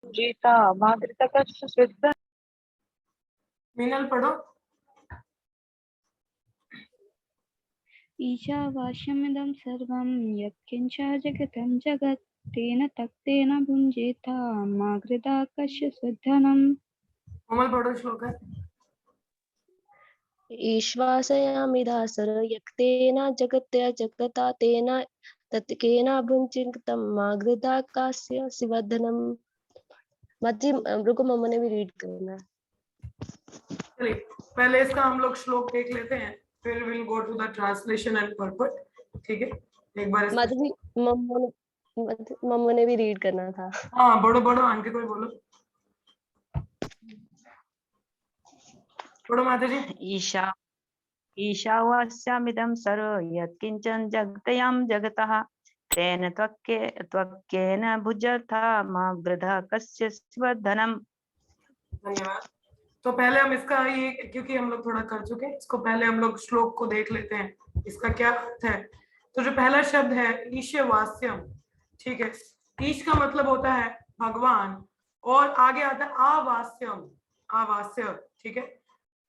जीता मातृतकस्य सिद्ध। मीनल पढ़ो। ईशावास्यमिदं सर्वं यत्किञ्च जगतं जगत् तेन तक्तेन भुञ्जीता मा घृता कस्य धनम्। कोमल पढ़ो श्लोक है। ईश्वासयामिधासर यक्तेन जगत्या जगता तेन तत्केन भुञ्जीतं मा घृता कस्य शिवधनम्। मज्जी रुको, मम्मा ने भी रीड करना है। चलिए पहले इसका हम लोग श्लोक देख लेते हैं, फिर will go to the translation and purport. ठीक है, एक बार मज्जी मम्मा ने भी रीड करना था। हाँ बड़ो बड़ो आंटी कोई बोलो, बड़ो माता जी। ईशावास्यमिदं सर्वं यत्किञ्चन जगत्यां जगतः तेन त्वक्केन भुज्यता मा वृथा कस्य शिवधनम्। धन्यवाद। तो पहले हम इसका ये, क्योंकि हम लोग थोड़ा कर चुके हैं इसको, पहले हम लोग श्लोक को देख लेते हैं इसका क्या अर्थ है। तो जो पहला शब्द है ईशवास्यम, ठीक है, ईश का मतलब होता है भगवान, और आगे आता है आवास्यम, आवास्य, ठीक है।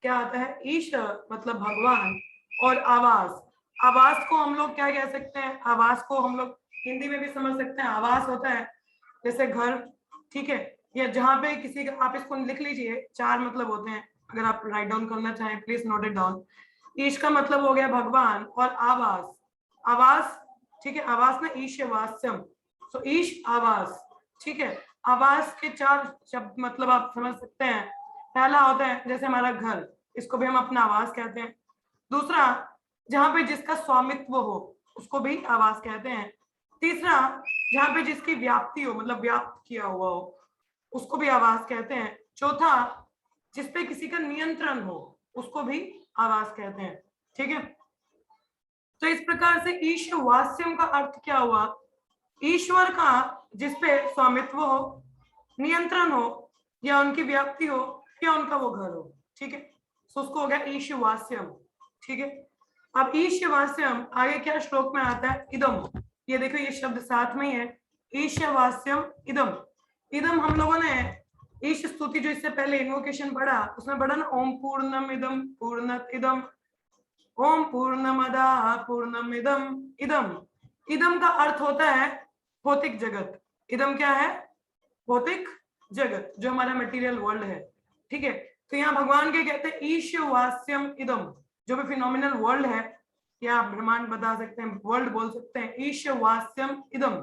क्या आता है? ईश मतलब भगवान, और आवास, आवास को हम लोग क्या कह सकते हैं? आवास को हम लोग हिंदी में भी समझ सकते हैं। आवास होता है जैसे घर, ठीक है, या जहाँ पे किसी का, आप इसको लिख लीजिए, चार मतलब होते हैं, अगर आप राइट डाउन करना चाहें प्लीज नोट इट डाउन। ईश का मतलब हो गया भगवान, और आवास, आवास, ठीक है, आवास ना ईशवास्यम, तो ईश आवास, ठीक है। आवास के चार शब्द मतलब आप समझ सकते हैं। पहला होता है जैसे हमारा घर, इसको भी हम अपना आवास कहते हैं। दूसरा, जहाँ पे जिसका स्वामित्व हो उसको भी आवास कहते हैं। तीसरा, जहाँ पे जिसकी व्याप्ति हो, मतलब व्याप्त किया हुआ हो, उसको भी आवास कहते हैं। चौथा, जिसपे किसी का नियंत्रण हो उसको भी आवास कहते हैं, ठीक है। तो इस प्रकार से ईशवास्यम का अर्थ क्या हुआ? ईश्वर का जिसपे स्वामित्व हो, नियंत्रण हो, या उनकी व्याप्ति हो, या उनका वो घर हो, ठीक है, तो उसको हो गया ईशवास्यम, ठीक है। अब ईशवास्यम आगे क्या श्लोक में आता है? इदम, ये देखो ये शब्द साथ में ही है, ईशवास्यम इदम। इदम हम लोगों ने ईश स्तुति जो इससे पहले इन्वोकेशन पढ़ा, उसमें पढ़ा ना, ओम पूर्णम इदम पूर्णत इदम, ओम पूर्णमदा पूर्णमिदम इदम। इदम का अर्थ होता है भौतिक जगत। इदम क्या है? भौतिक जगत, जो हमारा मटेरियल वर्ल्ड है, ठीक है। तो यहाँ भगवान के कहते हैं ईशवास्यम इदम, जो भी फिनोमिनल वर्ल्ड है, या आप ब्रह्मांड बता सकते हैं, वर्ल्ड बोल सकते हैं, ईशवास्यम इदम।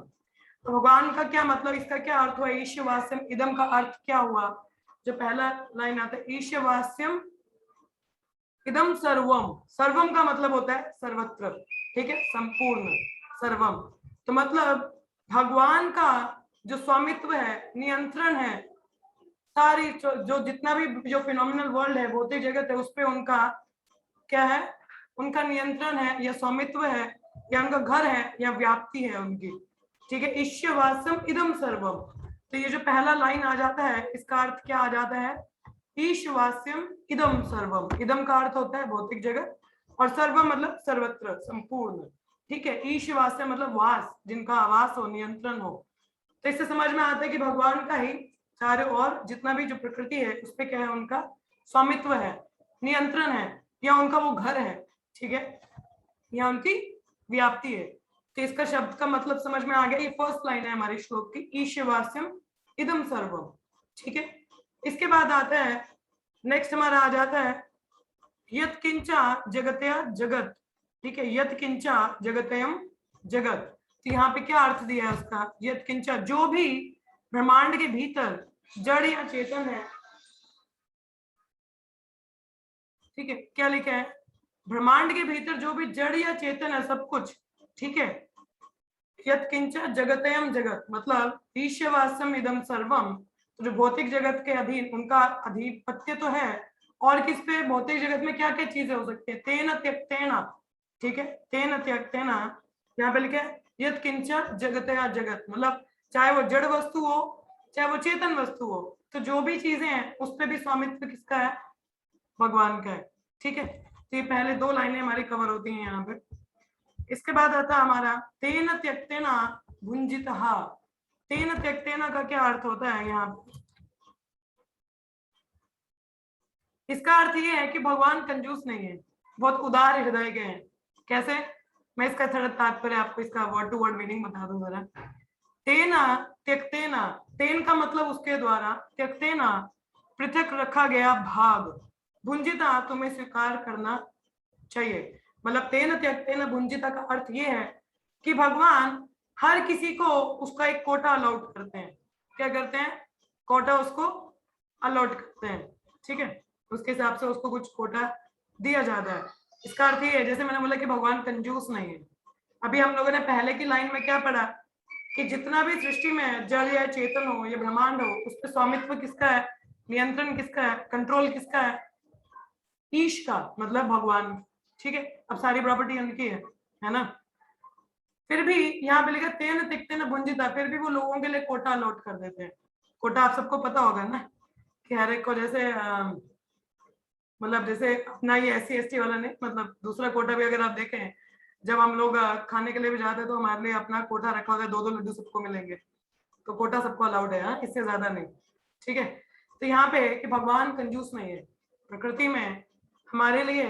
तो भगवान का क्या मतलब, इसका क्या अर्थ हुआ? ईशवास्यम इदम का अर्थ क्या हुआ? जो पहला लाइन आता है ईशवास्यम इदम सर्वम, सर्वम का मतलब होता है सर्वत्र, ठीक है, संपूर्ण, सर्वम। तो मतलब भगवान का जो स्वामित्व है, नियंत्रण है, सारी जो जितना भी जो फिनोमिनल वर्ल्ड है, भौतिक जगत है, उस पे उनका क्या है? उनका नियंत्रण है, या स्वामित्व है, या उनका घर है, या व्याप्ति है उनकी, ठीक है। ईशवास्यम इदम सर्वम। तो ये जो पहला लाइन आ जाता है, इसका अर्थ क्या आ जाता है? ईशवास्यम इदम सर्वम। इदम का अर्थ होता है भौतिक जगत, और सर्वम मतलब सर्वत्र, संपूर्ण, ठीक है। ईशवास्यम मतलब वास, जिनका आवास हो, नियंत्रण हो। तो इससे समझ में आता है कि भगवान का ही सारे और जितना भी जो प्रकृति है उस पे क्या है? उनका स्वामित्व है, नियंत्रण है, या उनका वो घर है, ठीक है, या उनकी व्याप्ति है। तो इसका शब्द का मतलब समझ में आ गया। ये फर्स्ट लाइन है हमारे श्लोक की, ईशवास्यम इदम सर्वम, ठीक है। इसके बाद आता है, नेक्स्ट हमारा आ जाता है यत किंचा जगतया जगत, ठीक है, यत किंचा जगतयम जगत। तो यहाँ पे क्या अर्थ दिया है उसका? यत किंचा, जो भी ब्रह्मांड के भीतर जड़ या चेतन है, ठीक है, क्या लिखा है? ब्रह्मांड के भीतर जो भी जड़ या चेतन है, सब कुछ, ठीक है, यत किंचा जगतयम जगत, मतलब ईशवास्यम इदम सर्वम। तो जो भौतिक जगत के अधीन, उनका अधिपत्य तो है, और किस पे? भौतिक जगत में क्या क्या चीजें हो सकती है? तेन त्यक्तेना, ठीक है, तेन त्यक्तेना, यहाँ पे लिखा है यत किंचा जगतया जगत, मतलब चाहे वो जड़ वस्तु हो, चाहे वो चेतन वस्तु हो, तो जो भी चीजें हैं उस पे भी स्वामित्व किसका है? भगवान का है, ठीक है। तो ये पहले दो लाइनें हमारी कवर होती हैं यहाँ पे। इसके बाद आता हमारा तेन त्यक्तेना भुंजितः, तेन त्यक्तेन का क्या अर्थ होता है यहाँ पे? इसका अर्थ ये है कि भगवान कंजूस नहीं है, बहुत उदार हृदय के हैं। कैसे? मैं इसका थोड़ा तात्पर्य आपको इसका वर्ड टू वर्ड मीनिंग बता दूं जरा। तेना त्यक्तेना, तेन का मतलब उसके द्वारा, त्यक्तेना पृथक रखा गया भाग, भुंजिता तुम्हें स्वीकार करना चाहिए। मतलब तेन त्यक्तेन भुंजिता का अर्थ ये है कि भगवान हर किसी को उसका एक कोटा अलॉट करते हैं। क्या करते हैं? कोटा उसको अलॉट करते हैं, ठीक है, उसके हिसाब से उसको कुछ कोटा दिया जाता है। इसका अर्थ ये है, जैसे मैंने बोला कि भगवान कंजूस नहीं है। अभी हम लोगों ने पहले की लाइन में क्या पढ़ा कि जितना भी सृष्टि में जल या चेतन हो या ब्रह्मांड हो, उस पर स्वामित्व किसका है, नियंत्रण किसका है, कंट्रोल किसका है? ईश का, मतलब भगवान, ठीक है। अब सारी प्रॉपर्टी उनकी है ना। फिर भी यहाँ पे लिखा तेन तिक्तेन भुंजिता, फिर भी वो लोगों के लिए कोटा अलॉट कर देते हैं। कोटा आप सबको पता होगा ना, कि हर एक को जैसे मतलब जैसे अपना ये SC ST वाला नहीं, मतलब दूसरा कोटा भी अगर आप देखें, जब हम लोग खाने के लिए भी जाते हैं तो हमारे लिए अपना कोटा रखा होता है, 2-2 लड्डू सबको मिलेंगे, तो कोटा सबको अलाउड है, हाँ, इससे ज्यादा नहीं, ठीक है। तो यहाँ पे कि भगवान कंजूस नहीं है। प्रकृति में हमारे लिए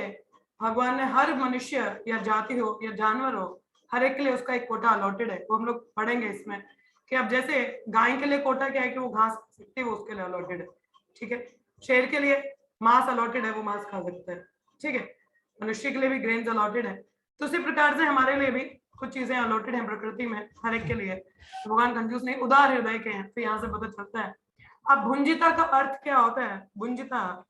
भगवान ने हर मनुष्य या जाति हो या जानवर हो, हर एक के लिए उसका एक कोटा अलॉटेड है। वो हम लोग पढ़ेंगे इसमें कि अब जैसे गाय के लिए कोटा क्या है कि वो घास खा सकती है, वो उसके लिए अलॉटेड है, ठीक है। शेर के लिए मांस अलॉटेड है, वो मांस खा सकता है, ठीक है। मनुष्य के लिए भी ग्रेन्स अलॉटेड है। तो उसी प्रकार से हमारे लिए भी कुछ चीजें अलॉटेड हैं प्रकृति में, हर एक के लिए। भगवान कंजूस नहीं, उदार हृदय के हैं, तो यहाँ से पता चलता है। अब भुंजिता का अर्थ क्या होता है? भुंजिता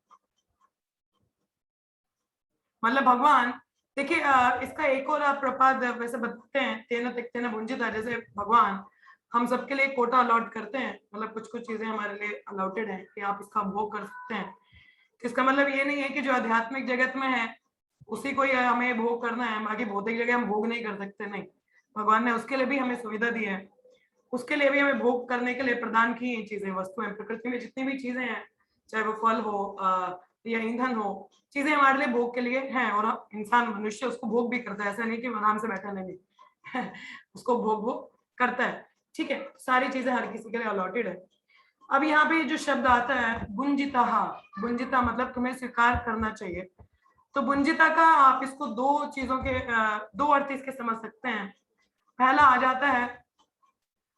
मतलब भगवान, देखिए इसका एक और आप प्रपाद वैसे बताते हैं, तेना तिक्तेन भुंजिता, जैसे भगवान हम सबके लिए कोटा अलॉट करते हैं, मतलब कुछ कुछ चीजें हमारे लिए अलॉटेड है कि आप इसका भोग कर सकते हैं। इसका मतलब ये नहीं है कि जो आध्यात्मिक जगत में है उसी को ही हमें भोग करना है, बाकी भौतिक जगह हम भोग नहीं कर सकते, नहीं। भगवान ने उसके लिए भी हमें सुविधा दी है, उसके लिए भी हमें भोग करने के लिए प्रदान की ये चीजें, वस्तुएं, प्रकृति में जितनी भी चीजें हैं, चाहे वो फल हो या ईंधन हो, चीजें हमारे लिए भोग के लिए हैं। और इंसान मनुष्य उसको भोग भी करता है, ऐसा नहीं कि आराम से बैठा नहीं उसको भोग वो करता है, ठीक है। सारी चीजें हर किसी के लिए अलॉटेड है। अब यहाँ पे जो शब्द आता है बुंजिता, बुंजिता मतलब तुम्हें स्वीकार करना चाहिए। तो बुंजिता का आप इसको दो चीजों के दो अर्थ इसके समझ सकते हैं। पहला आ जाता है,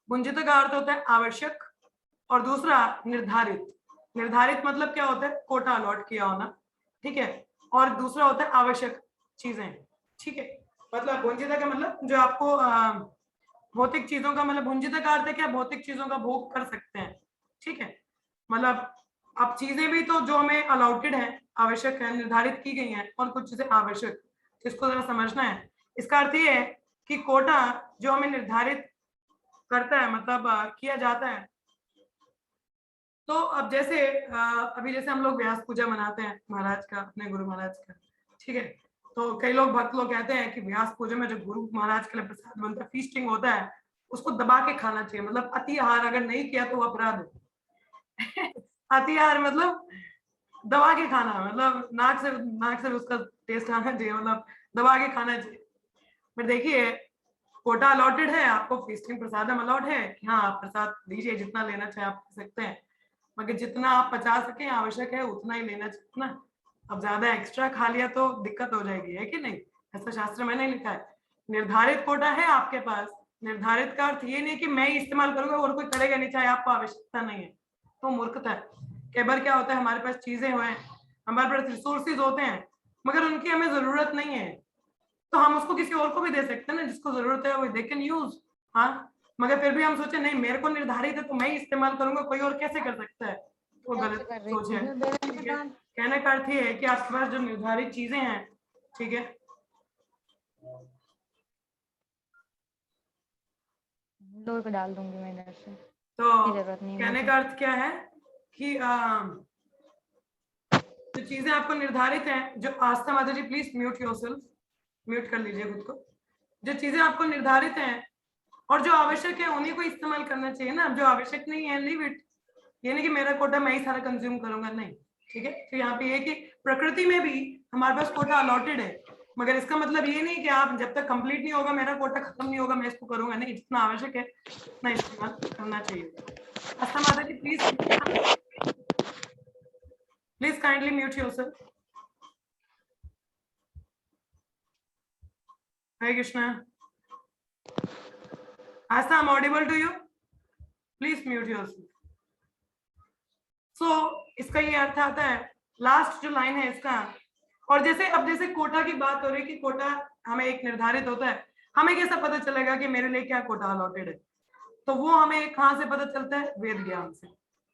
बुंजिता का अर्थ होता है आवश्यक, और दूसरा निर्धारित। निर्धारित मतलब क्या होता है? कोटा अलॉट किया होना, ठीक है। और दूसरा होता है आवश्यक चीजें, ठीक है। मतलब बुंजिता का मतलब जो आपको भौतिक चीजों का, मतलब भुंजिता का अर्थ है क्या? भौतिक चीजों का भोग कर सकते हैं, ठीक है। मतलब अब चीजें भी तो जो हमें अलॉटेड है, आवश्यक है, निर्धारित की गई हैं, और कुछ चीजें आवश्यक, इसको जरा समझना है। इसका अर्थ ये है कि कोटा जो हमें निर्धारित करता है, मतलब किया जाता है। तो अब जैसे अभी जैसे हम लोग व्यास पूजा मनाते हैं महाराज का, अपने गुरु महाराज का, ठीक है। तो कई लोग भक्त लोग कहते हैं कि व्यास पूजा में जो गुरु महाराज के लिए प्रसाद बनता है, फीस्टिंग होता है, उसको दबा के खाना चाहिए। मतलब अति आहार अगर नहीं किया तो अपराध है अति आहार मतलब दबा के खाना, मतलब नाक से उसका टेस्ट आना चाहिए, मतलब दबा के खाना चाहिए। पर देखिए कोटा अलॉटेड है, आपको फीस्टिंग प्रसाद अलॉट है कि हाँ आप प्रसाद लीजिए, जितना लेना चाहे आप ले सकते हैं, मगर जितना आप पचा सके आवश्यक है उतना ही लेना चाहिए ना। अब ज्यादा एक्स्ट्रा खा लिया तो दिक्कत हो जाएगी, है कि नहीं? ऐसा शास्त्र में नहीं लिखा है। निर्धारित कोटा है आपके पास। निर्धारित का अर्थ ये नहीं कि मैं ही इस्तेमाल करूंगा और कोई करेगा नहीं, चाहे आपको आवश्यकता नहीं है, तो मूर्खता है। कई बार क्या होता है, हमारे पास चीजें हुए, हमारे पास रिसोर्सेज होते हैं, मगर उनकी हमें जरूरत नहीं है, तो हम उसको किसी और को भी दे सकते हैं ना, जिसको जरूरत है वो दे कैन यूज। हाँ, मगर फिर भी हम सोचे नहीं मेरे को निर्धारित है तो मैं ही इस्तेमाल करूंगा, कोई और कैसे कर सकता है, वो गलत सोच है, ठीक है। कहने का अर्थ ये है कि आपके पास जो निर्धारित चीजें हैं, ठीक है, डोर पे डाल दूंगी मैं इधर से, तो जरूरत नहीं कहने का अर्थ क्या है कि जो चीजें आपको निर्धारित हैं, जो आस्था माता ji please mute yourself, mute कर लीजिए खुद को। जो चीजें आपको निर्धारित हैं और जो आवश्यक है उन्हीं को इस्तेमाल करना चाहिए ना। जो आवश्यक नहीं है लीव इट। ये नहीं कि मेरा कोटा मैं ही सारा कंज्यूम करूंगा, नहीं, ठीक है। तो यहाँ पे ये कि प्रकृति में भी हमारे पास कोटा अलॉटेड है, मगर इसका मतलब ये नहीं कि आप जब तक कंप्लीट नहीं होगा, मेरा कोटा खत्म नहीं होगा, मैं इसको करूंगा नहीं। जितना आवश्यक है उतना इस्तेमाल करना चाहिए। आस्था माता ji please kindly mute yourself. Hare Krishna. Astha, I am audible to you? Please mute yourself. So इसका ये अर्थ आता है, लास्ट जो लाइन है इसका, और जैसे अब जैसे कोटा की बात हो रही है कि कोटा हमें एक निर्धारित होता है, हमें कैसा पता चलेगा कि मेरे लिए क्या कोटा अलॉटेड है? तो वो हमें कहाँ से पता चलता है? वेद ज्ञान से।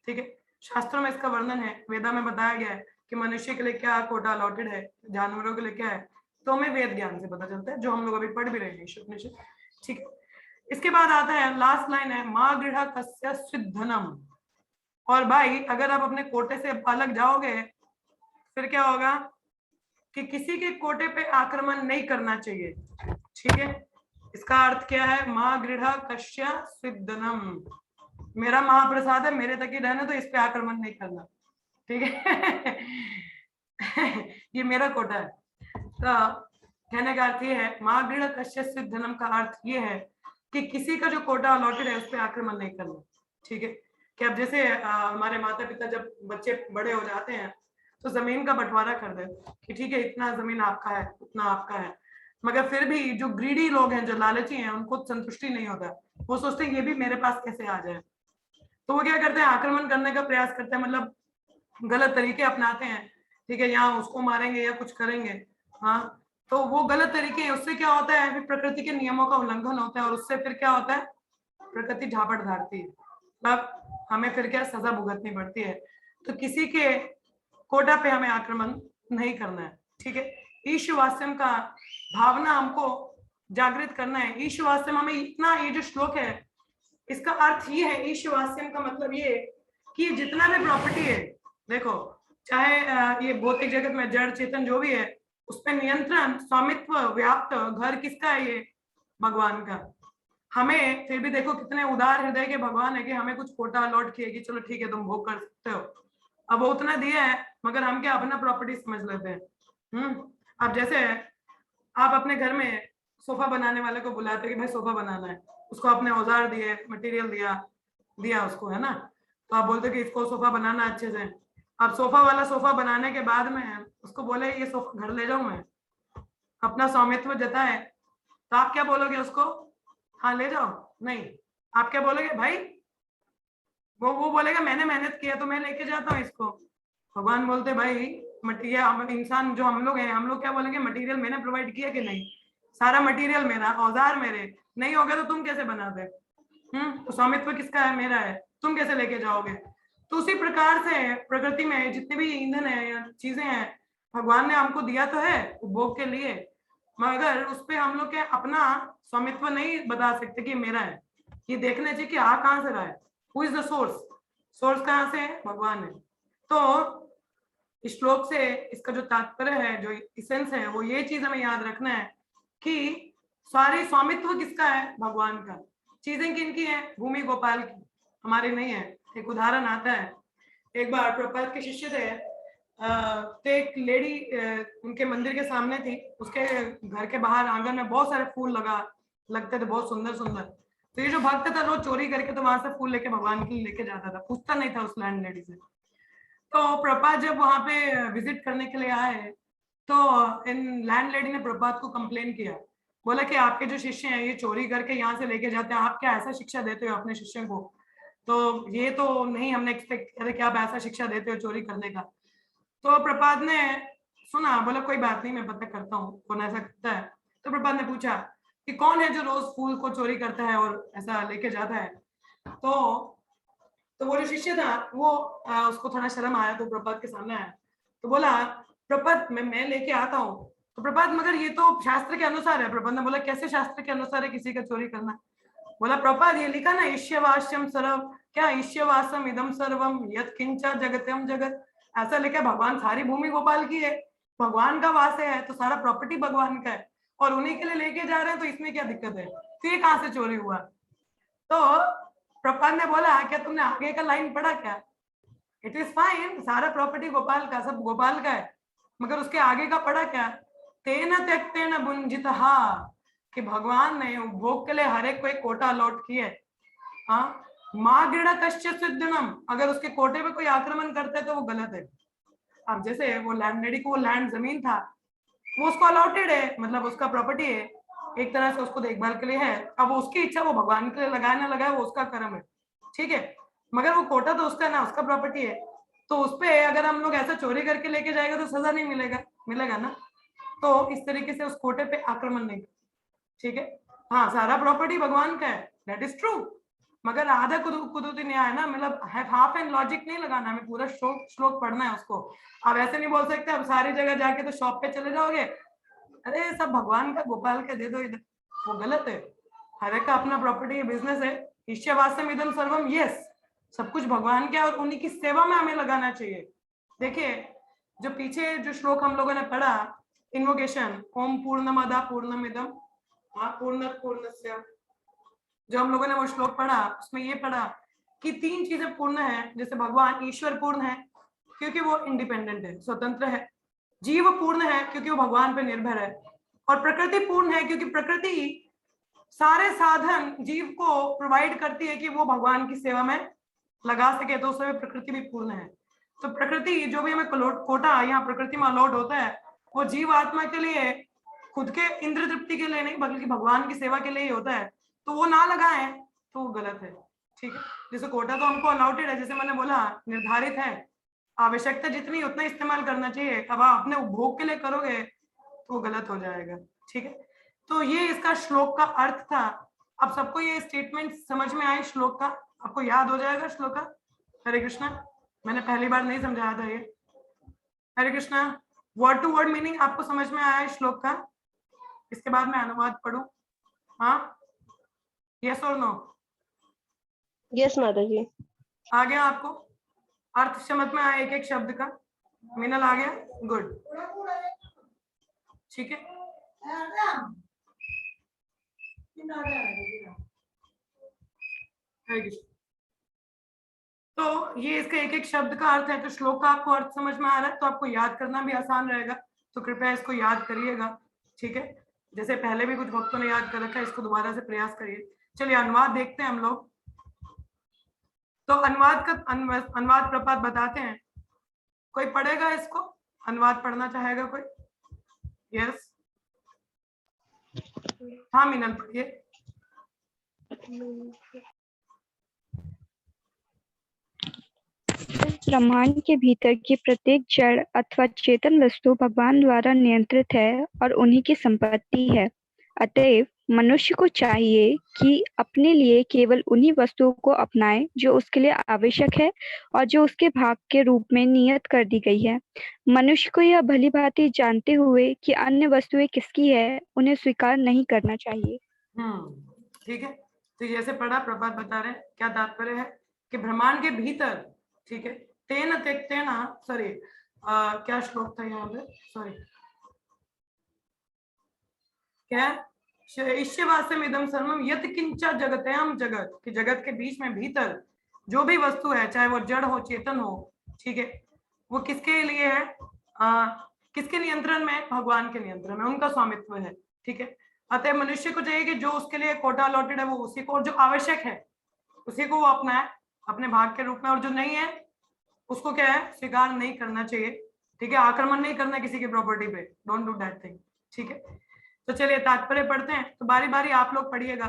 ठीक है, शास्त्रों में इसका वर्णन है, वेदा में बताया गया है कि मनुष्य के लिए क्या कोटा अलॉटेड है, जानवरों के लिए क्या है, तो हमें वेद ज्ञान से पता चलता है, जो हम लोग अभी पढ़ भी रहे हैं उपनिषद। ठीक है, इसके बाद आता है लास्ट लाइन है, माँ गृह कस्य सिद्धनम। और भाई अगर आप अपने कोटे से अलग जाओगे फिर क्या होगा कि किसी के कोटे पे आक्रमण नहीं करना चाहिए। ठीक है, इसका अर्थ क्या है? माँ गृह कस्य सिद्धनम, मेरा महाप्रसाद है, मेरे तक ही रहना, तो इस पे आक्रमण नहीं करना। ठीक है ये मेरा कोटा है। तो कहने का अर्थ ये है, माँ गृह कस्य सिद्धनम का अर्थ ये है कि किसी का जो कोटा अलॉटेड है उस पर आक्रमण नहीं करना। ठीक है, कि अब जैसे हमारे माता पिता जब बच्चे बड़े हो जाते हैं तो जमीन का बंटवारा कर दे कि ठीक है इतना जमीन आपका है, उतना आपका है, मगर फिर भी जो ग्रीडी लोग हैं, जो लालची हैं, उनको संतुष्टि नहीं होता, वो सोचते हैं ये भी मेरे पास कैसे आ जाए, तो वो क्या करते हैं? आक्रमण करने का प्रयास करते हैं, मतलब गलत तरीके अपनाते हैं। ठीक है, यहाँ उसको मारेंगे या कुछ करेंगे। हाँ, तो वो गलत तरीके हैं, उससे क्या होता है? फिर प्रकृति के नियमों का उल्लंघन होता है, और उससे फिर क्या होता है? प्रकृति झापट धारती है, तब हमें फिर क्या सजा भुगतनी पड़ती है। तो किसी के कोटा पे हमें आक्रमण नहीं करना है। ठीक है, ईशवास्यम का भावना हमको जागृत करना है। ईशवास्यम हमें इतना, ये जो श्लोक है इसका अर्थ ये है, ईशवास्यम का मतलब ये कि जितना भी प्रॉपर्टी है, देखो चाहे ये भौतिक जगत में जड़ चेतन जो भी है, उस पर नियंत्रण, स्वामित्व, व्याप्त घर किसका है? ये भगवान का। हमें फिर भी देखो कितने उदार हृदय के भगवान है कि हमें कुछ कोटा अलॉट किए कि चलो ठीक है तुम भोग कर सकते हो। अब वो उतना दिया है, मगर हम क्या अपना प्रॉपर्टी समझ लेते हैं। अब जैसे आप अपने घर में सोफा बनाने वाले को बुलाते कि भाई सोफा बनाना है, उसको अपने औजार दिए, मटेरियल दिया उसको, है ना, तो आप बोलते कि इसको सोफा बनाना अच्छे से। अब सोफा वाला सोफा बनाने के बाद में उसको बोले ये सोफा घर ले जाऊं मैं, अपना स्वामित्व जताए, तो आप क्या बोलोगे उसको? हाँ ले जाओ। नहीं, आप क्या बोलोगे? भाई वो बोलेगा मैंने मेहनत किया तो मैं लेके जाता हूँ इसको। भगवान बोलते भाई मटीरियल, इंसान जो हम लोग हैं, हम लोग क्या बोलेंगे? मटेरियल मैंने प्रोवाइड किया कि नहीं? सारा मटेरियल मेरा, औजार मेरे, नहीं होगा तो तुम कैसे बनाते? तो स्वामित्व किसका है? मेरा है, तुम कैसे लेके जाओगे? तो उसी प्रकार से प्रकृति में जितने भी ईंधन है या चीजें हैं, भगवान ने हमको दिया तो है उपभोग के लिए, मगर उस पर हम लोग के अपना स्वामित्व नहीं बता सकते कि मेरा है। ये देखना चाहिए कि आ कहाँ से रहा है, who is the source, source कहाँ से है? भगवान है। तो इस श्लोक से इसका जो तात्पर्य है, जो इसेंस है, वो ये चीज हमें याद रखना है कि सारी स्वामित्व किसका है? भगवान का। चीजें किनकी है? भूमि गोपाल की, हमारी नहीं है। एक उदाहरण आता है, एक बार प्रभुपाद के शिष्य थे, तो एक लेडी उनके मंदिर के सामने थी, उसके घर के बाहर आंगन में बहुत सारे फूल लगते थे, बहुत सुंदर सुंदर। तो ये जो भक्त था रोज चोरी करके तो वहां से फूल लेके भगवान के लिए लेके जाता था, पूछता नहीं था उस लैंड लेडी से। तो प्रभुपाद जब वहां पे विजिट करने के लिए आए तो इन लैंड लेडी ने प्रभुपाद को कंप्लेन किया, बोला कि आपके जो शिष्य हैं ये चोरी करके यहाँ से लेके जाते हैं, आप क्या ऐसा शिक्षा देते हो अपने शिष्यों को? तो ये तो नहीं हमने एक्सपेक्ट किया कि आप ऐसा शिक्षा देते हो चोरी करने का। तो प्रभुपाद ने सुना, बोला कोई बात नहीं, मैं पता करता हूँ कौन ऐसा करता है। तो प्रभुपाद ने पूछा कि कौन है जो रोज फूल को चोरी करता है और ऐसा लेके जाता है? तो वो जो शिष्य था वो उसको थोड़ा शर्म आया, तो प्रभुपाद के सामने आया, तो बोला प्रभुपाद मैं लेके आता हूँ। तो प्रभुपाद मगर ये तो शास्त्र के अनुसार है। प्रभुपाद ने बोला कैसे शास्त्र के अनुसार है किसी का चोरी करना? बोला प्रभुपाद ये लिखा ना ईश्यवास्यम सर्व, क्या ईश्यवासम इदम सर्वम यत् किंचा जगत्यम जगत, ऐसा लिखा। भगवान सारी भूमि गोपाल की है, भगवान का वास है, तो सारा प्रॉपर्टी भगवान का है और उन्हीं के लिए लेके जा रहे हैं, तो इसमें क्या दिक्कत है? तो ये कहाँ से चोरी हुआ? तो प्रभुपाद ने बोला क्या तुमने आगे का लाइन पढ़ा क्या? इट इज फाइन, सारा प्रॉपर्टी गोपाल का, सब गोपाल का है, मगर उसके आगे का पढ़ा क्या? तेन त्यक्तेन भुंजितः, कि भगवान ने उपभोग के लिए हर एक को एक कोटा अलॉट किया है। हाँ, माँ गृढ़ कश्चित् सिद्धनम, अगर उसके कोटे पे कोई आक्रमण करता है तो वो गलत है। अब जैसे वो लैंडलेडी को वो लैंड जमीन था, वो उसको अलॉटेड है, मतलब उसका प्रॉपर्टी है, एक तरह से उसको देखभाल के लिए है। अब वो उसकी इच्छा, वो भगवान के लिए लगाए ना लगाए, वो उसका कर्म है, ठीक है, मगर वो कोटा तो उसका ना, उसका प्रॉपर्टी है। तो उस पे अगर हम लोग ऐसा चोरी करके लेके जाएगा तो सजा नहीं मिलेगा ना। तो इस तरीके से उस कोटे पे आक्रमण नहीं, ठीक है। हाँ, सारा प्रॉपर्टी भगवान का है, दैट इज ट्रू, मगर आधा कुदरती न्याय है ना, मतलब हाफ एंड लॉजिक नहीं लगाना, हमें पूरा श्लोक पढ़ना है उसको। आप ऐसे नहीं बोल सकते अब सारी जगह जाके तो शॉप पे चले जाओगे, अरे सब भगवान का, गोपाल के दे दो इधर, वो गलत है। हर एक का अपना प्रॉपर्टी है, बिजनेस है। ईश्वरवास्यम इदम सर्वम, यस, सब कुछ भगवान के और उन्हीं की सेवा में हमें लगाना चाहिए। देखिए, जो पीछे जो श्लोक हम लोगों ने पढ़ा, इन्वोकेशन, ओम पूर्णमदा पूर्णमिदम पूर्णत पूर्णस्य, जो हम लोगों ने वो श्लोक पढ़ा, उसमें ये पढ़ा कि 3 चीजें पूर्ण है। जैसे भगवान ईश्वर पूर्ण है क्योंकि वो इंडिपेंडेंट है, स्वतंत्र है। जीव पूर्ण है क्योंकि वो भगवान पे निर्भर है। और प्रकृति पूर्ण है क्योंकि प्रकृति सारे साधन जीव को प्रोवाइड करती है कि वो भगवान की सेवा में लगा सके, तो उसमें प्रकृति भी पूर्ण है। तो प्रकृति जो भी हमें कोटा यहाँ प्रकृति में अलॉट होता है, वो जीव आत्मा के लिए, खुद के इंद्र तृप्ति के लिए नहीं, बल्कि भगवान की सेवा के लिए ही होता है। तो वो ना लगाए तो वो गलत है, ठीक है। जैसे कोटा तो हमको अलाउटेड है, जैसे मैंने बोला निर्धारित है, आवश्यकता जितनी उतना इस्तेमाल करना चाहिए। अब आप अपने उपभोग के लिए करोगे तो वो गलत हो जाएगा, ठीक है। तो ये इसका श्लोक का अर्थ था। अब सबको ये स्टेटमेंट समझ में आए श्लोक का, आपको याद हो जाएगा श्लोक का। हरे कृष्णा, मैंने पहली बार नहीं समझाया था ये। Hare Krishna, word to word meaning आपको समझ में आया है श्लोक का? इसके बाद मैं अनुवाद पढ़ूं? हाँ, यस और नो? यस माता जी। आ गया आपको अर्थ समझ में आया एक एक शब्द का? मिनल आ गया? गुड, ठीक है। तो ये इसका एक एक शब्द का अर्थ है। तो श्लोक का आपको अर्थ समझ में आ रहा है तो आपको याद करना भी आसान रहेगा, तो कृपया इसको याद करिएगा, ठीक है। जैसे पहले भी कुछ भक्तों ने याद कर रखा है, इसको दोबारा से प्रयास करिए। चलिए अनुवाद देखते हैं हम लोग। तो अनुवाद का अनुवाद प्रपात बताते हैं। कोई पढ़ेगा इसको? अनुवाद पढ़ना चाहेगा कोई? यस, हाँ मीनल पढ़िए। ब्रह्मांड के भीतर की प्रत्येक जड़ अथवा चेतन वस्तु भगवान द्वारा नियंत्रित है और उन्हीं की संपत्ति है। अतएव मनुष्य को चाहिए कि अपने लिए केवल उन्हीं वस्तुओं को अपनाए जो उसके लिए आवश्यक है और जो उसके भाग के रूप में नियत कर दी गई है। मनुष्य को यह भली भांति जानते हुए कि अन्य वस्तुएं किसकी है, उन्हें स्वीकार नहीं करना चाहिए। ठीक है। तो जैसे पढ़ा, प्रभात बता रहे हैं क्या तात्पर्य है कि ब्रह्मांड के भीतर, ठीक है, तेन त्यक्तेन, सॉरी क्या श्लोक था यहाँ पे, सॉरी, क्या, ईश्वरवास्यम इदम सर्वम यत् किंच जगतयाम जगत, कि जगत के बीच में भीतर जो भी वस्तु है, चाहे वो जड़ हो चेतन हो, ठीक है, वो किसके लिए है? किसके नियंत्रण में? भगवान के नियंत्रण में, उनका स्वामित्व है, ठीक है। अतः मनुष्य को चाहिए कि जो उसके लिए कोटा अलॉटेड है वो उसी को, और जो आवश्यक है उसी को वो अपनाए अपने भाग के रूप में, और जो नहीं है उसको क्या है, स्वीकार नहीं करना चाहिए, ठीक है। आक्रमण नहीं करना किसी की प्रॉपर्टी पे, डोंट डू दैट थिंग, ठीक है। तो चलिए तात्पर्य पढ़ते हैं। तो बारी बारी आप लोग पढ़िएगा।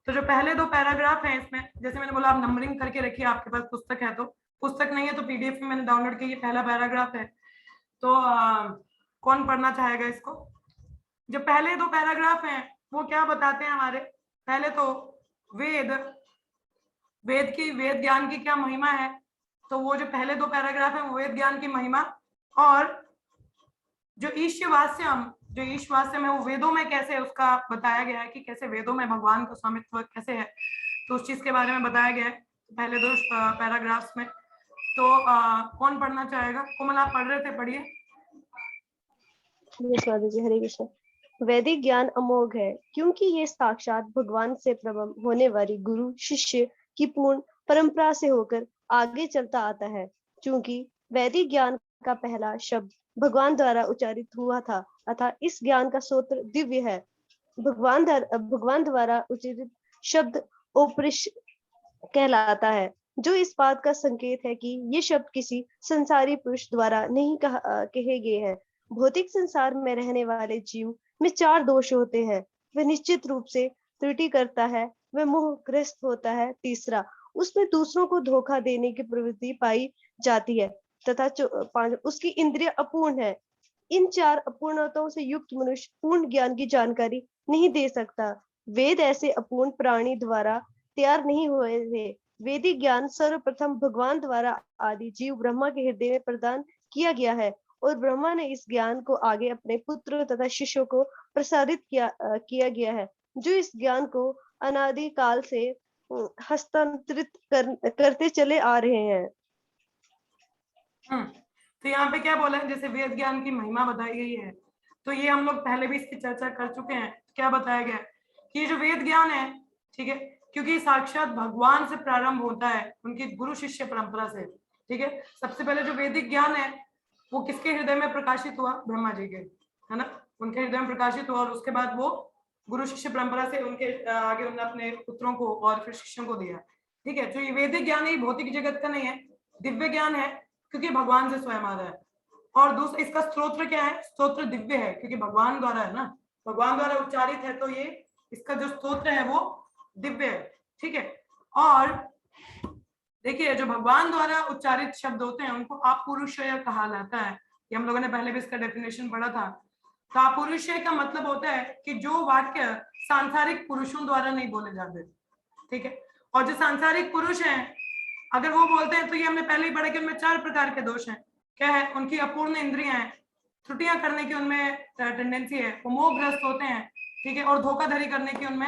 तो जो पहले 2 पैराग्राफ हैं इसमें, जैसे मैंने बोला आप नंबरिंग करके रखिए, आपके पास पुस्तक है तो, पुस्तक नहीं है तो पीडीएफ में मैंने डाउनलोड की, ये पहला पैराग्राफ है। तो कौन पढ़ना चाहेगा इसको? जो पहले 2 पैराग्राफ हैं वो क्या बताते हैं हमारे? पहले तो वेद ज्ञान की क्या महिमा है, तो वो जो पहले 2 पैराग्राफ है वो वेद ज्ञान की महिमा, और जो ईश्वास्यम है वो वेदों में कैसे उसका बताया गया है कि कैसे वेदों में भगवान का स्वामित्व कैसे है, तो उस चीज के बारे में बताया गया है पहले 2 पैराग्राफ्स में। तो कौन पढ़ना चाहेगा? कोमल आप पढ़ रहे थे, पढ़िए। हरे कृष्ण। वैदिक ज्ञान अमोघ है क्योंकि ये साक्षात भगवान से प्रबंध होने वाली गुरु शिष्य की पूर्ण परंपरा से होकर आगे चलता आता है। क्योंकि वैदिक ज्ञान का पहला शब्द भगवान द्वारा उच्चारित हुआ था, अतः इस ज्ञान का स्रोत दिव्य है। भगवान द्वारा उच्चारित शब्द उपनिष कहलाता है, जो इस बात का संकेत है कि ये शब्द किसी संसारी पुरुष द्वारा नहीं कहे गए हैं। भौतिक संसार में रहने वाले जीव में 4 दोष होते हैं। वह निश्चित रूप से त्रुटि करता है, वह मोहग्रस्त होता है, तीसरा उसमें दूसरों को धोखा देने की प्रवृत्ति पाई जाती है, तथा 5 उसकी इंद्रिय अपूर्ण है। इन 4 अपूर्णताओं से युक्त मनुष्य पूर्ण ज्ञान की जानकारी नहीं दे सकता। वेद ऐसे अपूर्ण प्राणी द्वारा तैयार नहीं हुए थे। वैदिक ज्ञान सर्वप्रथम भगवान द्वारा आदि जीव ब्रह्मा के हृदय में प्रदान किया गया है, और ब्रह्मा ने इस ज्ञान को आगे अपने पुत्र तथा शिष्यों को प्रसारित किया गया है, जो इस ज्ञान को अनादि काल से हस्तांतरित करते चले आ रहे हैं। तो यहाँ पे क्या बोला है, जैसे वेद ज्ञान की महिमा बताई गई है, तो ये हम लोग पहले भी इसकी चर्चा कर चुके हैं। क्या बताया गया कि ये जो वेद ज्ञान है, ठीक है, क्योंकि साक्षात भगवान से प्रारंभ होता है, उनकी गुरु शिष्य परंपरा से, ठीक है। सबसे पहले जो वैदिक ज्ञान है वो किसके हृदय में प्रकाशित हुआ? ब्रह्मा जी के, है ना, उनके हृदय में प्रकाशित हुआ, और उसके बाद वो गुरु शिष्य परंपरा से उनके आगे उन्होंने अपने पुत्रों को और फिर शिष्यों को दिया, ठीक है। तो ये वैदिक ज्ञान है, भौतिक जगत का नहीं है, दिव्य ज्ञान है, क्योंकि भगवान से स्वयं आ रहा है। और दूसरा इसका स्तोत्र क्या है? स्तोत्र दिव्य है, क्योंकि भगवान द्वारा है ना, भगवान द्वारा उच्चारित है, तो ये इसका जो स्तोत्र है वो दिव्य है, ठीक है। और देखिए, जो भगवान द्वारा उच्चारित शब्द होते हैं उनको अपौरुषेय कहा जाता है। ये हम लोगों ने पहले भी इसका डेफिनेशन पढ़ा था। तो अपौरुषेय का मतलब होता है कि जो वाक्य सांसारिक पुरुषों द्वारा नहीं बोले जाते, ठीक है। और जो सांसारिक पुरुष हैं, अगर वो बोलते हैं, तो ये हमने पहले ही पढ़ा कि उनमें 4 प्रकार के दोष हैं। क्या है? उनकी अपूर्ण इंद्रियां हैं, त्रुटियां करने की उनमें टेंडेंसी है, वो मोहग्रस्त होते हैं, ठीक है, और धोखाधड़ी करने की उनमें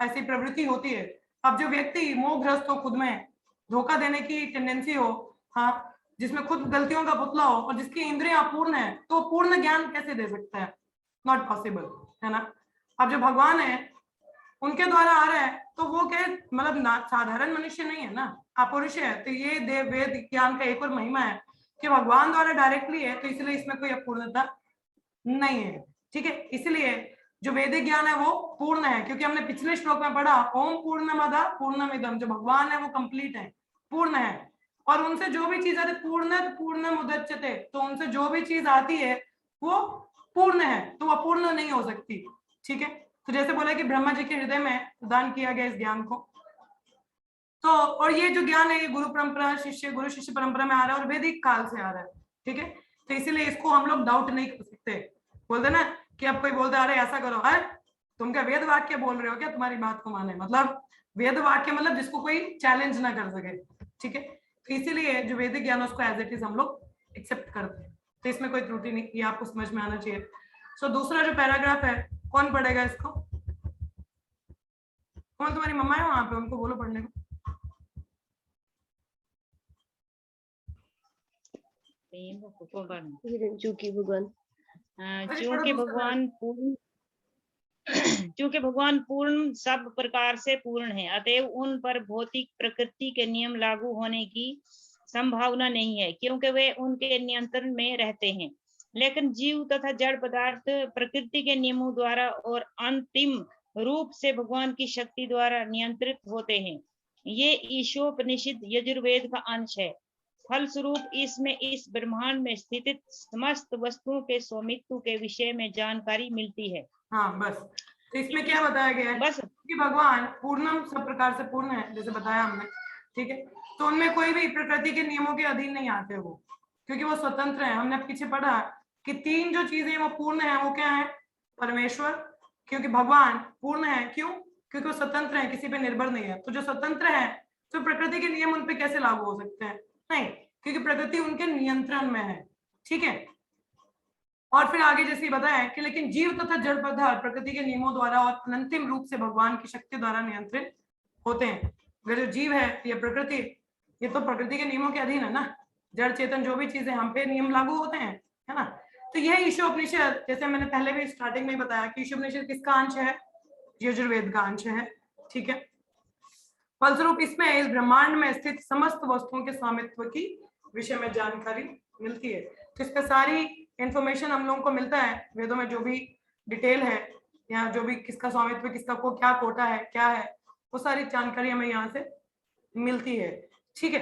ऐसी प्रवृत्ति होती है। अब जो व्यक्ति मोहग्रस्त हो, खुद में धोखा देने की टेंडेंसी हो, हाँ, जिसमें खुद गलतियों का पुतला हो और जिसकी इंद्रियां अपूर्ण है, तो पूर्ण ज्ञान कैसे दे सकता है? नॉट पॉसिबल, है ना। अब जो भगवान है उनके द्वारा आ रहा है, तो वो क्या मतलब साधारण मनुष्य नहीं है ना, अपौरुष है। तो ये देव वेद ज्ञान का एक और महिमा है कि भगवान द्वारा डायरेक्टली है, तो इसलिए इसमें कोई अपूर्णता नहीं है, ठीक है। इसलिए जो वैदिक ज्ञान है वो पूर्ण है, क्योंकि हमने पिछले श्लोक में पढ़ा ओम पूर्णमदा पूर्णमिदम, जो भगवान है वो कंप्लीट है, पूर्ण है। और उनसे जो भी चीज आती है पूर्णमुदच्यते, तो उनसे जो भी चीज आती है वो पूर्ण है, तो अपूर्ण नहीं हो सकती, ठीक है। तो जैसे बोला कि ब्रह्मा जी के हृदय में प्रदान किया गया इस ज्ञान को, तो और ये जो ज्ञान है ये गुरु परंपरा गुरु शिष्य परंपरा में आ रहा है और वैदिक काल से आ रहा है, ठीक है। तो इसीलिए इसको हम लोग डाउट नहीं कर सकते। बोलते ना कि अब कोई बोलता अरे ऐसा करो, है तुम क्या वेद वाक्य बोल रहे हो क्या, तुम्हारी बात को माने, मतलब वेद वाक्य मतलब जिसको कोई चैलेंज ना कर सके, ठीक है। तो इसीलिए जो वैदिक ज्ञान उसको एज इट इज हम लोग एक्सेप्ट करते हैं, तो इसमें कोई त्रुटि नहीं, ये आपको समझ में आना चाहिए। सो दूसरा जो पैराग्राफ है कौन पढ़ेगा इसको? कौन तुम्हारी मम्मा है वहां पे, उनको बोलो पढ़ने को। चूंकि भगवान पूर्ण सब प्रकार से पूर्ण है, अतएव उन पर भौतिक प्रकृति के नियम लागू होने की संभावना नहीं है, क्योंकि वे उनके नियंत्रण में रहते हैं। लेकिन जीव तथा जड़ पदार्थ प्रकृति के नियमों द्वारा और अंतिम रूप से भगवान की शक्ति द्वारा नियंत्रित होते हैं। ये ईशोपनिषद यजुर्वेद का अंश है। फलस्वरूप इसमें इस ब्रह्मांड में स्थित समस्त वस्तुओं के स्वामित्व के विषय में जानकारी मिलती है। हाँ, बस तो इसमें क्या बताया गया है? बस कि भगवान पूर्णम सब प्रकार से पूर्ण है, जैसे बताया हमने, ठीक है। तो उनमें कोई भी प्रकृति के नियमों के अधीन नहीं आते वो, क्योंकि वो स्वतंत्र है। हमने पीछे पढ़ा कि 3 जो चीजें वो पूर्ण है, वो क्या है? परमेश्वर, क्योंकि भगवान पूर्ण है, क्यों? क्योंकि वो स्वतंत्र है, किसी पे निर्भर नहीं है। तो जो स्वतंत्र है तो प्रकृति के नियम उन पे कैसे लागू हो सकते हैं? नहीं, क्योंकि प्रकृति उनके नियंत्रण में है, ठीक है। और फिर आगे जैसे बताया कि लेकिन जीव तथा जड़ पदार्थ प्रकृति के नियमों द्वारा और अंतिम रूप से भगवान की शक्ति द्वारा नियंत्रित होते हैं। अगर जो जीव है या प्रकृति, ये तो प्रकृति के नियमों के अधीन है ना, जड़ चेतन जो भी चीजें हम पे नियम लागू होते हैं, है ना। तो यह ईशोपनिषद, जैसे मैंने पहले भी स्टार्टिंग में बताया कि ईशोपनिषद किसका अंश है? यजुर्वेद का अंश है, ठीक है। फलस्वरूप इसमें इस ब्रह्मांड में स्थित समस्त वस्तुओं के स्वामित्व की विषय में जानकारी मिलती है। तो इस पे सारी इंफॉर्मेशन हम लोगों को मिलता है वेदों में, जो भी डिटेल है या जो भी किसका स्वामित्व, किसका को क्या कोटा है, क्या है, वो सारी जानकारी हमें यहाँ से मिलती है। ठीक है,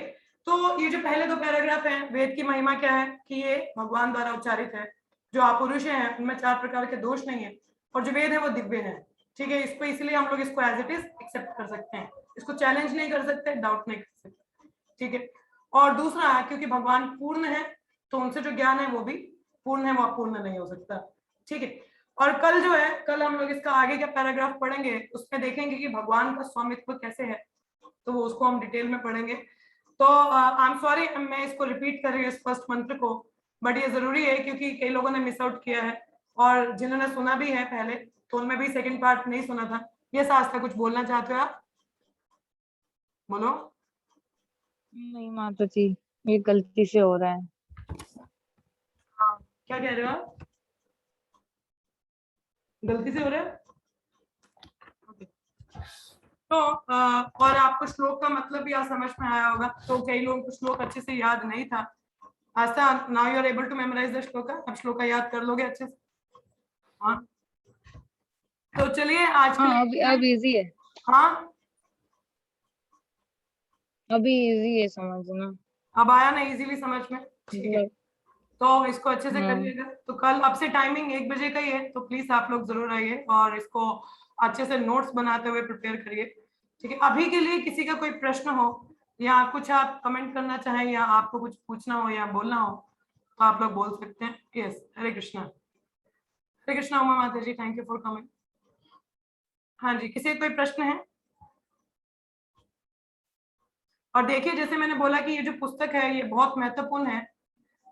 तो ये जो पहले दो पैराग्राफ हैं, वेद की महिमा क्या है कि ये भगवान द्वारा उच्चारित है। जो अपरुष हैं उनमें 4 प्रकार के दोष नहीं है, और जो वेद है वो दिव्य है। ठीक है, इसको इसलिए हम लोग इसको एज इट इज एक्सेप्ट कर सकते हैं, इसको चैलेंज नहीं कर सकते, डाउट नहीं कर सकते। ठीक है, और दूसरा है क्योंकि भगवान पूर्ण है तो उनसे जो ज्ञान है वो भी पूर्ण है, वो अपूर्ण नहीं हो सकता। ठीक है, और कल जो है, कल हम लोग इसका आगे का पैराग्राफ पढ़ेंगे, उसमें देखेंगे कि भगवान का स्वामित्व कैसे है, तो वो उसको हम डिटेल में पढ़ेंगे। तो आई एम सॉरी मैं इसको रिपीट कर रही हूँ इस फर्स्ट मंत्र को, बट ये जरूरी है क्योंकि कई लोगों ने मिस आउट किया है और जिन्होंने सुना भी है पहले तो उनमें भी सेकंड पार्ट नहीं सुना था। ये आस्था कुछ बोलना चाहते हो आप? बोलो। नहीं माता जी, ये गलती से हो रहा है। हाँ, क्या कह रहे हो आप? गलती से हो रहा है? Okay. तो और आपको श्लोक का मतलब भी आज समझ में आया होगा। तो कई लोगों को श्लोक अच्छे से याद नहीं था। Astha, now you are able to memorise the shloka. अब श्लोका याद कर लोगे अच्छे से? हाँ, तो चलिए आज के लिए अब इजी है, हाँ अभी इजी है समझना। अब आया ना इजीली समझ में? ठीक है, तो इसको अच्छे से हाँ। करिएगा। तो कल अब से टाइमिंग 1 बजे का ही है, तो प्लीज आप लोग जरूर आइए और इसको अच्छे से नोट्स बनाते हुए प्रिपेयर करिए। ठीक है, अभी के लिए किसी का कोई प्रश्न हो या कुछ आप कमेंट करना चाहें या आपको कुछ पूछना हो या बोलना हो तो आप लोग बोल सकते हैं। यस, हरे कृष्णा। हरे कृष्णा उमा माता जी, थैंक यू फॉर कमिंग। हाँ जी, किसी का कोई प्रश्न है? और देखिए, जैसे मैंने बोला कि ये जो पुस्तक है ये बहुत महत्वपूर्ण है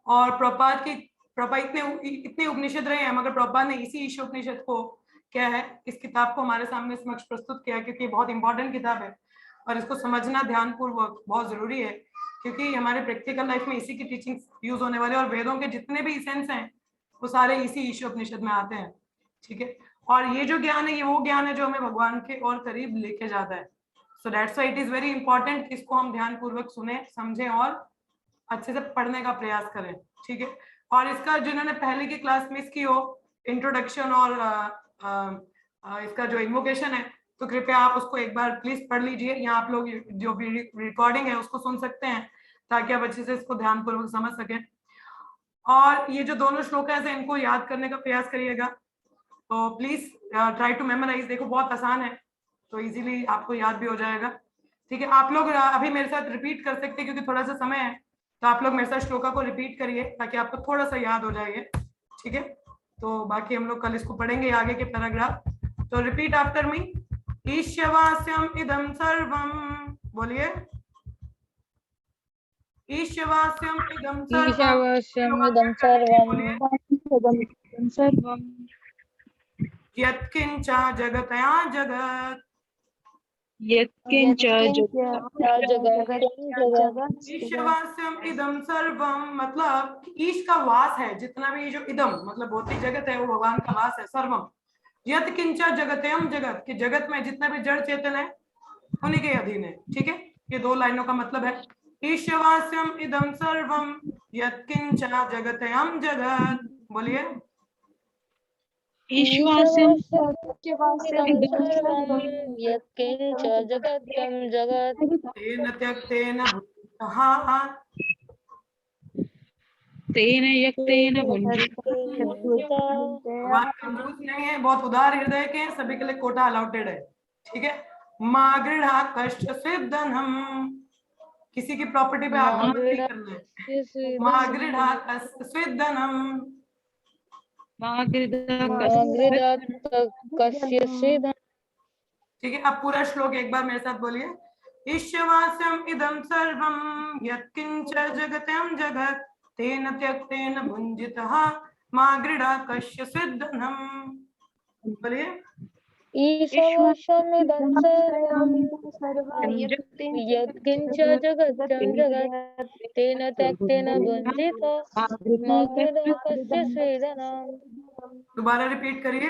और प्रभुपाद इतने उपनिषद रहे हैं, मगर प्रभुपाद ने इसी ईश उपनिषद को क्या है, इस किताब को हमारे सामने समक्ष प्रस्तुत किया क्योंकि ये बहुत इंपॉर्टेंट किताब है और इसको समझना ध्यानपूर्वक बहुत जरूरी है क्योंकि हमारे प्रैक्टिकल लाइफ में इसी की टीचिंग यूज होने वाले और वेदों के जितने भी सेंस हैं वो सारे इसी ईश उपनिषद में आते हैं। ठीक है, और ये जो ज्ञान है ये वो ज्ञान है जो हमें भगवान के और करीब लेके जाता है। So that's why it is very important कि इसको हम ध्यानपूर्वक सुने, समझें और अच्छे से पढ़ने का प्रयास करें। ठीक है, और इसका जिन्होंने पहले की क्लास मिस की हो, इंट्रोडक्शन और इसका जो इन्वोकेशन है, तो कृपया आप उसको एक बार प्लीज पढ़ लीजिए, या आप लोग जो भी रिकॉर्डिंग है उसको सुन सकते हैं ताकि आप अच्छे से इसको ध्यानपूर्वक समझ सकें। और ये जो दोनों श्लोक है इनको याद करने का प्रयास करिएगा। तो प्लीज ट्राई टू मेमोराइज। देखो बहुत आसान है तो इजीली आपको याद भी हो जाएगा। ठीक है, आप लोग अभी मेरे साथ रिपीट कर सकते हैं क्योंकि थोड़ा सा समय है, तो आप लोग मेरे साथ श्लोका को रिपीट करिए ताकि आपको थोड़ा सा याद हो जाएगा। ठीक है, तो बाकी हम लोग कल इसको पढ़ेंगे आगे के पैराग्राफ। तो रिपीट आफ्टर मी। ईश्यवास्यम इदम सर्वम, बोलिए। ईश्यवास्यम इदम सर्वम यत्किंच जगतया जगत यत्किंच ईशवास्यम इदम सर्वम, मतलब ईश का वास है, जितना भी जो इदम मतलब भौतिक जगत है वो भगवान का वास है। सर्वम यत्किंच जगतयम जगत, कि जगत में जितना भी जड़ चेतन है उन्हीं के अधीन है। ठीक है, ये 2 लाइनों का मतलब है। ईशवास्यम इदम सर्वम यत्किंच जगतयम जगत, बोलिए। ईश्वास्यम यत्किंच जगत्यं जगत् तेन त्यक्तेन भूतः, तेन यक्तेन भगवान कंजूस नहीं है, बहुत उदार हृदय के हैं, सभी के लिए कोटा अलाउटेड है। ठीक है, माँ गृढ़ा कष्ट स्विद्धनम, किसी की प्रॉपर्टी पे आक्रमण नहीं करना है। माँ गृढ़ा कष्ट स्विद्धनम, ठीक है। अब पूरा श्लोक एक बार मेरे साथ बोलिए। ईश्वास्यम इदम सर्वम यत्किंच जगत्यं जगत् तेन त्यक्तेन भुञ्जितः मा गृढ़ा कस्य सिद्धनम, बोलिए। ईशवशमिदं सर्वं यत्किंच जगत्यं जगत् तेन त्यक्तेन भुञ्जीतो मा गृह्णाति कस्य स्वेदनम्। दोबारा रिपीट करिए,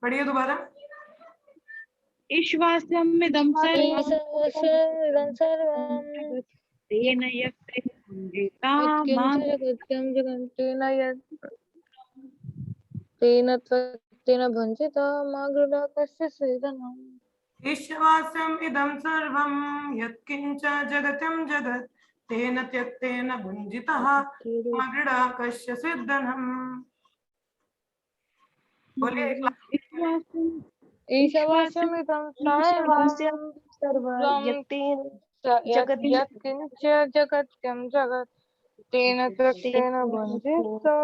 पढ़िए दोबारा। ईश्वास्यम इदं ईशवशमिदं सर्वं तेन यक्तेन यत्किञ्च जगत्यं जगन्तेन तेन त्वत्तेन भुञ्जिता मा गृहा कस्य स्वेदनम्। ईश्वास्यम् इदं सर्वं यत्किञ्च जगत्यं जगत् तेन त्यक्तेन भुञ्जितः मा गृहा कस्य स्वेदनम्। बोलिए ईश्वासमिदं सर्वं यत्किञ्च जगत्यं जगत् तेन त्वत्तेन भुञ्जिता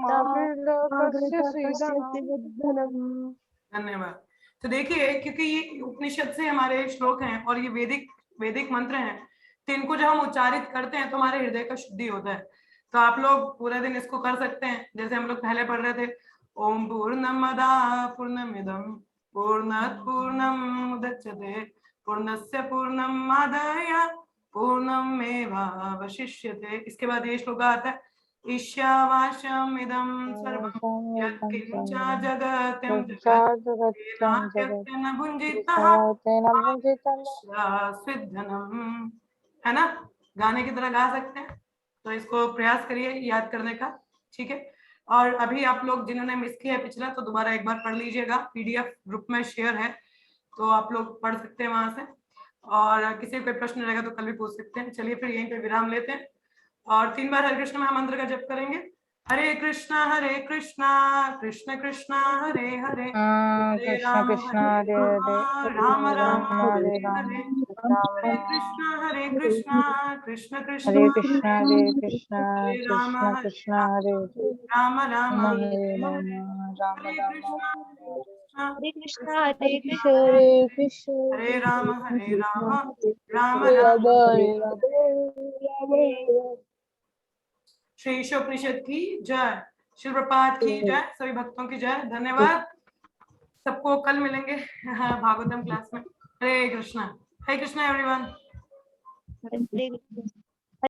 मा गृहा कस्य स्वेदनम्। धन्यवाद। तो देखिए, क्योंकि ये उपनिषद से हमारे श्लोक हैं और ये वैदिक मंत्र हैं, तो इनको जब हम उच्चारित करते हैं तो हमारे हृदय का शुद्धि होता है। तो आप लोग पूरा दिन इसको कर सकते हैं, जैसे हम लोग पहले पढ़ रहे थे, ओम पूर्णमदा पूर्णमिदं पूर्णात् पूर्णमुदच्यते पूर्णस्य पूर्णमादाय पूर्णमेवावशिष्यते। इसके बाद ये श्लोक आता है, ईशावास्यमिदं सर्वं यत्किञ्च जगत्यं जगत् तेन भुञ्जितः स्विद्धनम्। है ना, गाने की तरह गा सकते हैं, तो इसको प्रयास करिए याद करने का, ठीक है। और अभी आप लोग जिन्होंने मिस किया है पिछला, तो दोबारा एक बार पढ़ लीजिएगा, पीडीएफ ग्रुप में शेयर है, तो आप लोग पढ़ सकते हैं वहां से। और किसी को कोई प्रश्न रहेगा तो कल भी पूछ सकते हैं। चलिए फिर यहीं पे विराम लेते हैं और 3 बार हरे कृष्ण महामंत्र का जप करेंगे। हरे कृष्णा कृष्ण कृष्ण हरे हरे, हरे कृष्ण राम कृष्ण हरे हरे, राम राम हरे हरे राम, हरे, राम हरे राम, कृष्ण कृष्ण कृष्ण हरे कृष्ण कृष्ण हरे राम कृष्ण हरे हरे, राम राम राम हरे हरे राम, राम हरे राम, कृष्ण हरे कृष्णा हरे कृष्णा हरे कृष्ण हरे राम राम हरे राम राम, हरे राम। श्री ईशोपनिषद की जय, श्री प्रपात की जय, सभी भक्तों की जय। धन्यवाद सबको, कल मिलेंगे भागवतम क्लास में। हरे कृष्णा एवरीवन। हरे कृष्णा।